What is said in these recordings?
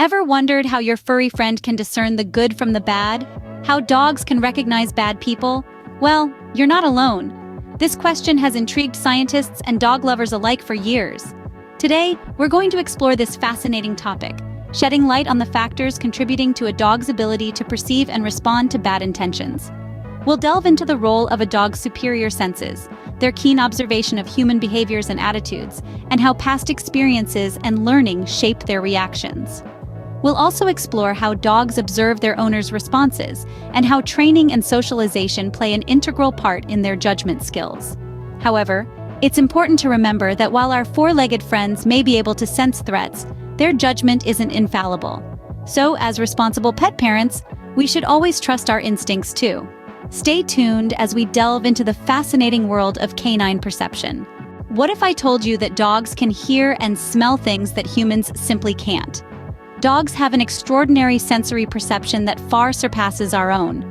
Ever wondered how your furry friend can discern the good from the bad? How dogs can recognize bad people? Well, you're not alone. This question has intrigued scientists and dog lovers alike for years. Today, we're going to explore this fascinating topic, shedding light on the factors contributing to a dog's ability to perceive and respond to bad intentions. We'll delve into the role of a dog's superior senses, their keen observation of human behaviors and attitudes, and how past experiences and learning shape their reactions. We'll also explore how dogs observe their owners' responses and how training and socialization play an integral part in their judgment skills. However, it's important to remember that while our four-legged friends may be able to sense threats, their judgment isn't infallible. So, as responsible pet parents, we should always trust our instincts too. Stay tuned as we delve into the fascinating world of canine perception. What if I told you that dogs can hear and smell things that humans simply can't? Dogs have an extraordinary sensory perception that far surpasses our own.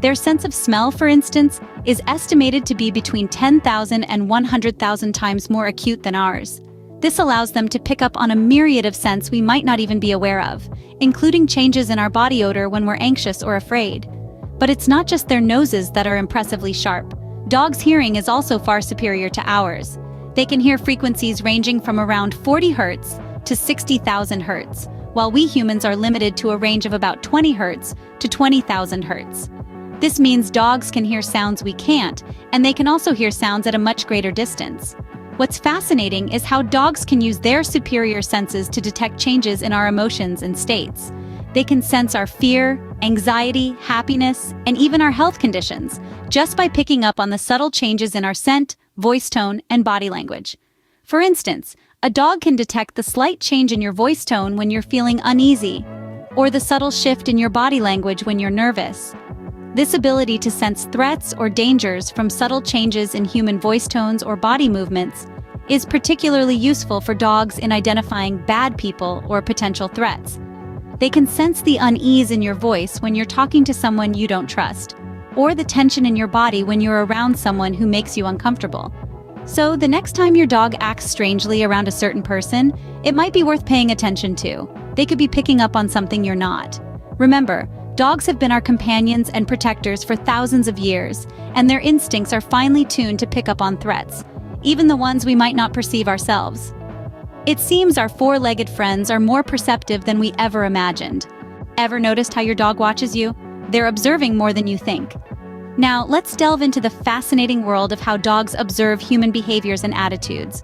Their sense of smell, for instance, is estimated to be between 10,000 and 100,000 times more acute than ours. This allows them to pick up on a myriad of scents we might not even be aware of, including changes in our body odor when we're anxious or afraid. But it's not just their noses that are impressively sharp. Dogs' hearing is also far superior to ours. They can hear frequencies ranging from around 40 Hz to 60,000 Hz, while we humans are limited to a range of about 20 Hz to 20,000 Hz. This means dogs can hear sounds we can't, and they can also hear sounds at a much greater distance. What's fascinating is how dogs can use their superior senses to detect changes in our emotions and states. They can sense our fear, anxiety, happiness, and even our health conditions, just by picking up on the subtle changes in our scent, voice tone, and body language. For instance, a dog can detect the slight change in your voice tone when you're feeling uneasy, or the subtle shift in your body language when you're nervous. This ability to sense threats or dangers from subtle changes in human voice tones or body movements is particularly useful for dogs in identifying bad people or potential threats. They can sense the unease in your voice when you're talking to someone you don't trust, or the tension in your body when you're around someone who makes you uncomfortable. So, the next time your dog acts strangely around a certain person, it might be worth paying attention to. They could be picking up on something you're not. Remember, dogs have been our companions and protectors for thousands of years, and their instincts are finely tuned to pick up on threats, even the ones we might not perceive ourselves. It seems our four-legged friends are more perceptive than we ever imagined. Ever noticed how your dog watches you? They're observing more than you think. Now, let's delve into the fascinating world of how dogs observe human behaviors and attitudes.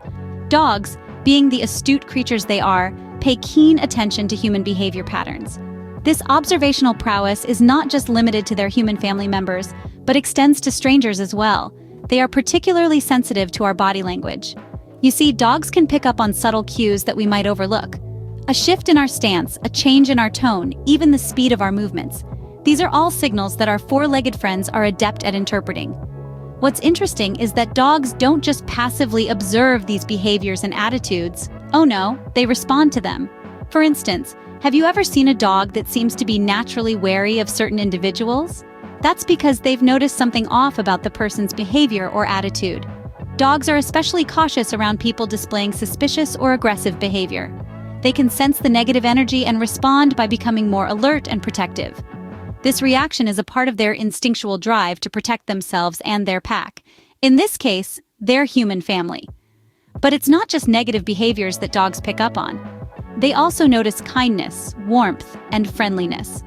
Dogs, being the astute creatures they are, pay keen attention to human behavior patterns. This observational prowess is not just limited to their human family members, but extends to strangers as well. They are particularly sensitive to our body language. You see, dogs can pick up on subtle cues that we might overlook. A shift in our stance, a change in our tone, even the speed of our movements. These are all signals that our four-legged friends are adept at interpreting. What's interesting is that dogs don't just passively observe these behaviors and attitudes. Oh no, they respond to them. For instance, have you ever seen a dog that seems to be naturally wary of certain individuals? That's because they've noticed something off about the person's behavior or attitude. Dogs are especially cautious around people displaying suspicious or aggressive behavior. They can sense the negative energy and respond by becoming more alert and protective. This reaction is a part of their instinctual drive to protect themselves and their pack, in this case, their human family. But it's not just negative behaviors that dogs pick up on. They also notice kindness, warmth, and friendliness.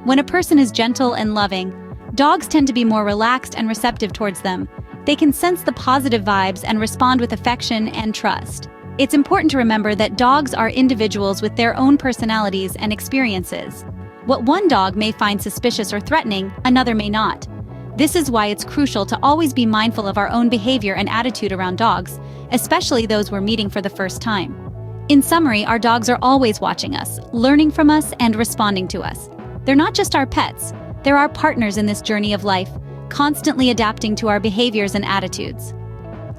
When a person is gentle and loving, dogs tend to be more relaxed and receptive towards them. They can sense the positive vibes and respond with affection and trust. It's important to remember that dogs are individuals with their own personalities and experiences. What one dog may find suspicious or threatening, another may not. This is why it's crucial to always be mindful of our own behavior and attitude around dogs, especially those we're meeting for the first time. In summary, our dogs are always watching us, learning from us, and responding to us. They're not just our pets, they're our partners in this journey of life, constantly adapting to our behaviors and attitudes.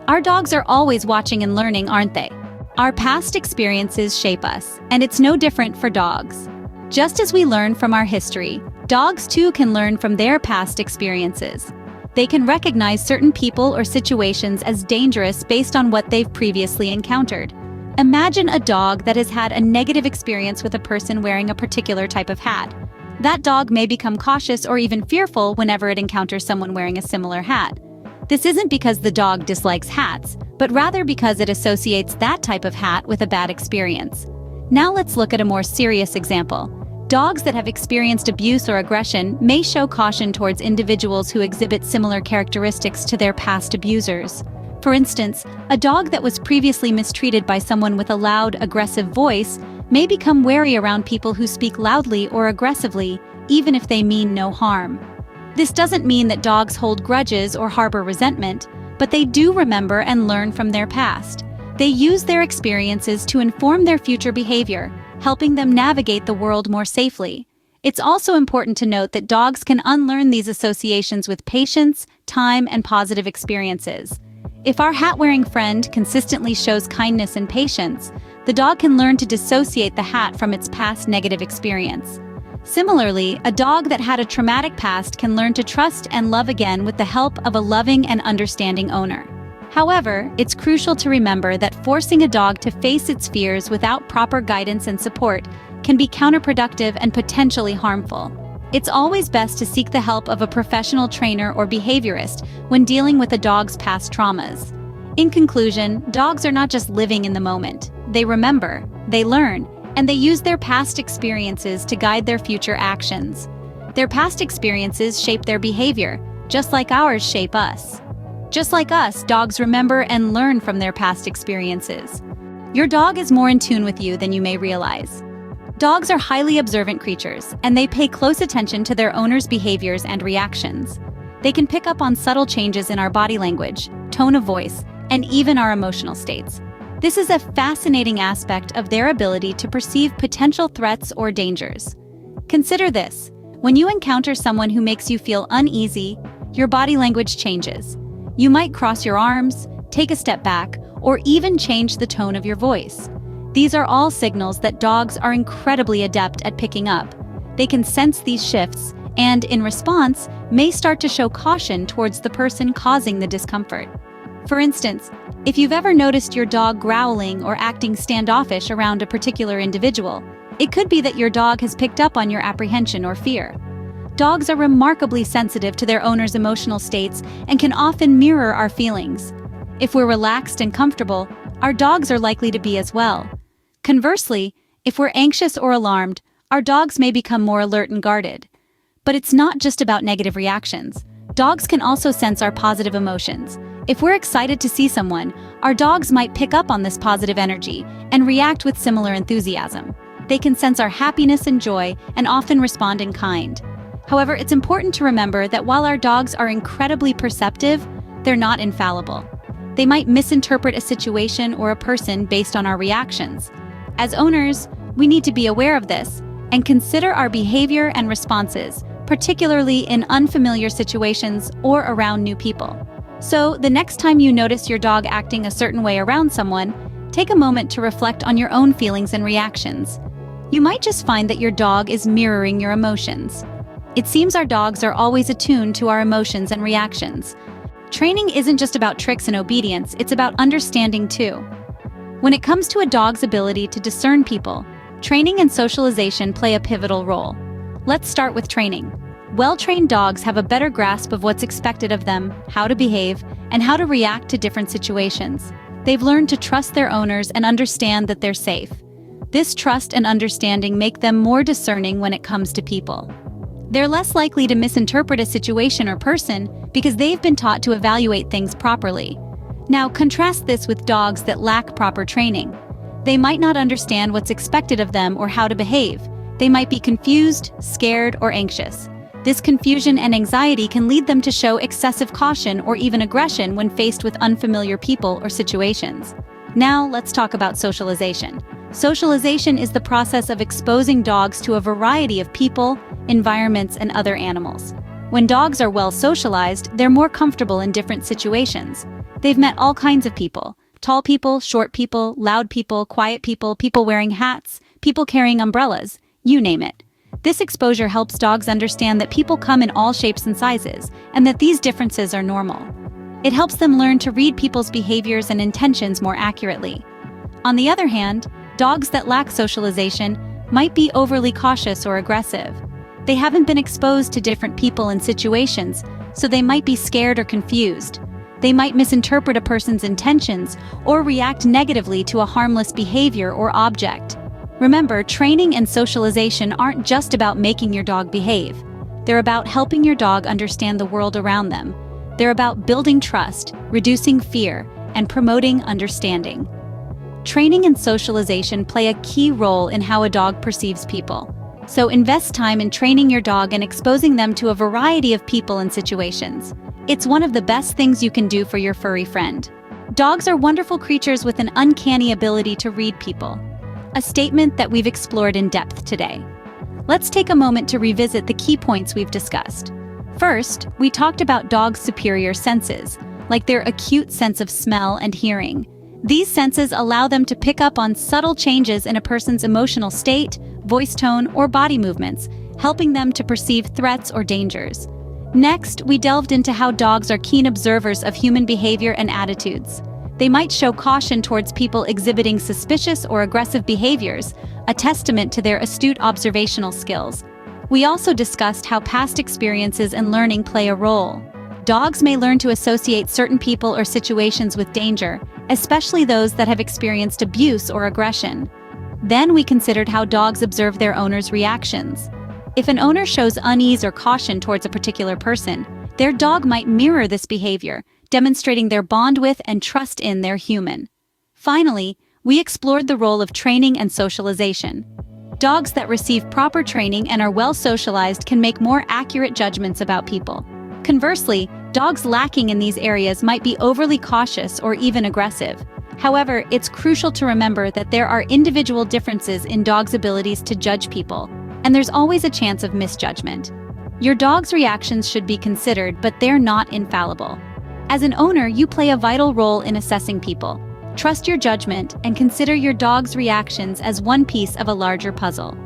Our dogs are always watching and learning, aren't they? Our past experiences shape us, and it's no different for dogs. Just as we learn from our history, dogs too can learn from their past experiences. They can recognize certain people or situations as dangerous based on what they've previously encountered. Imagine a dog that has had a negative experience with a person wearing a particular type of hat. That dog may become cautious or even fearful whenever it encounters someone wearing a similar hat. This isn't because the dog dislikes hats, but rather because it associates that type of hat with a bad experience. Now let's look at a more serious example. Dogs that have experienced abuse or aggression may show caution towards individuals who exhibit similar characteristics to their past abusers. For instance, a dog that was previously mistreated by someone with a loud, aggressive voice may become wary around people who speak loudly or aggressively, even if they mean no harm. This doesn't mean that dogs hold grudges or harbor resentment, but they do remember and learn from their past. They use their experiences to inform their future behavior, helping them navigate the world more safely. It's also important to note that dogs can unlearn these associations with patience, time, and positive experiences. If our hat-wearing friend consistently shows kindness and patience, the dog can learn to dissociate the hat from its past negative experience. Similarly, a dog that had a traumatic past can learn to trust and love again with the help of a loving and understanding owner. However, it's crucial to remember that forcing a dog to face its fears without proper guidance and support can be counterproductive and potentially harmful. It's always best to seek the help of a professional trainer or behaviorist when dealing with a dog's past traumas. In conclusion, dogs are not just living in the moment. They remember, they learn, and they use their past experiences to guide their future actions. Their past experiences shape their behavior, just like ours shape us. Just like us, dogs remember and learn from their past experiences. Your dog is more in tune with you than you may realize. Dogs are highly observant creatures, and they pay close attention to their owner's behaviors and reactions. They can pick up on subtle changes in our body language, tone of voice, and even our emotional states. This is a fascinating aspect of their ability to perceive potential threats or dangers. Consider this: when you encounter someone who makes you feel uneasy, your body language changes. You might cross your arms, take a step back, or even change the tone of your voice. These are all signals that dogs are incredibly adept at picking up. They can sense these shifts and, in response, may start to show caution towards the person causing the discomfort. For instance, if you've ever noticed your dog growling or acting standoffish around a particular individual, it could be that your dog has picked up on your apprehension or fear. Dogs are remarkably sensitive to their owner's emotional states and can often mirror our feelings. If we're relaxed and comfortable, our dogs are likely to be as well. Conversely, if we're anxious or alarmed, our dogs may become more alert and guarded. But it's not just about negative reactions. Dogs can also sense our positive emotions. If we're excited to see someone, our dogs might pick up on this positive energy and react with similar enthusiasm. They can sense our happiness and joy and often respond in kind. However, it's important to remember that while our dogs are incredibly perceptive, they're not infallible. They might misinterpret a situation or a person based on our reactions. As owners, we need to be aware of this and consider our behavior and responses, particularly in unfamiliar situations or around new people. So, the next time you notice your dog acting a certain way around someone, take a moment to reflect on your own feelings and reactions. You might just find that your dog is mirroring your emotions. It seems our dogs are always attuned to our emotions and reactions. Training isn't just about tricks and obedience, it's about understanding too. When it comes to a dog's ability to discern people, training and socialization play a pivotal role. Let's start with training. Well-trained dogs have a better grasp of what's expected of them, how to behave, and how to react to different situations. They've learned to trust their owners and understand that they're safe. This trust and understanding make them more discerning when it comes to people. They're less likely to misinterpret a situation or person because they've been taught to evaluate things properly. Now, contrast this with dogs that lack proper training. They might not understand what's expected of them or how to behave. They might be confused, scared, or anxious. This confusion and anxiety can lead them to show excessive caution or even aggression when faced with unfamiliar people or situations. Now, let's talk about socialization. Socialization is the process of exposing dogs to a variety of people, environments, and other animals. When dogs are well socialized, they're more comfortable in different situations. They've met all kinds of people: tall people, short people, loud people, quiet people, people wearing hats, people carrying umbrellas, you name it. This exposure helps dogs understand that people come in all shapes and sizes, and that these differences are normal. It helps them learn to read people's behaviors and intentions more accurately. On the other hand, dogs that lack socialization might be overly cautious or aggressive. They haven't been exposed to different people and situations, so they might be scared or confused. They might misinterpret a person's intentions or react negatively to a harmless behavior or object. Remember, training and socialization aren't just about making your dog behave. They're about helping your dog understand the world around them. They're about building trust, reducing fear, and promoting understanding. Training and socialization play a key role in how a dog perceives people. So invest time in training your dog and exposing them to a variety of people and situations. It's one of the best things you can do for your furry friend. Dogs are wonderful creatures with an uncanny ability to read people. A statement that we've explored in depth today. Let's take a moment to revisit the key points we've discussed. First, we talked about dogs' superior senses, like their acute sense of smell and hearing. These senses allow them to pick up on subtle changes in a person's emotional state, voice tone, or body movements, helping them to perceive threats or dangers. Next, we delved into how dogs are keen observers of human behavior and attitudes. They might show caution towards people exhibiting suspicious or aggressive behaviors, a testament to their astute observational skills. We also discussed how past experiences and learning play a role. Dogs may learn to associate certain people or situations with danger, especially those that have experienced abuse or aggression. Then we considered how dogs observe their owner's reactions. If an owner shows unease or caution towards a particular person, their dog might mirror this behavior, demonstrating their bond with and trust in their human. Finally, we explored the role of training and socialization. Dogs that receive proper training and are well socialized can make more accurate judgments about people. Conversely, dogs lacking in these areas might be overly cautious or even aggressive. However, it's crucial to remember that there are individual differences in dogs' abilities to judge people, and there's always a chance of misjudgment. Your dog's reactions should be considered, but they're not infallible. As an owner, you play a vital role in assessing people. Trust your judgment and consider your dog's reactions as one piece of a larger puzzle.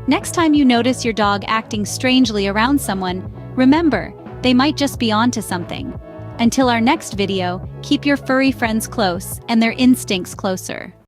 Next time you notice your dog acting strangely around someone, remember, they might just be onto something. Until our next video, keep your furry friends close and their instincts closer.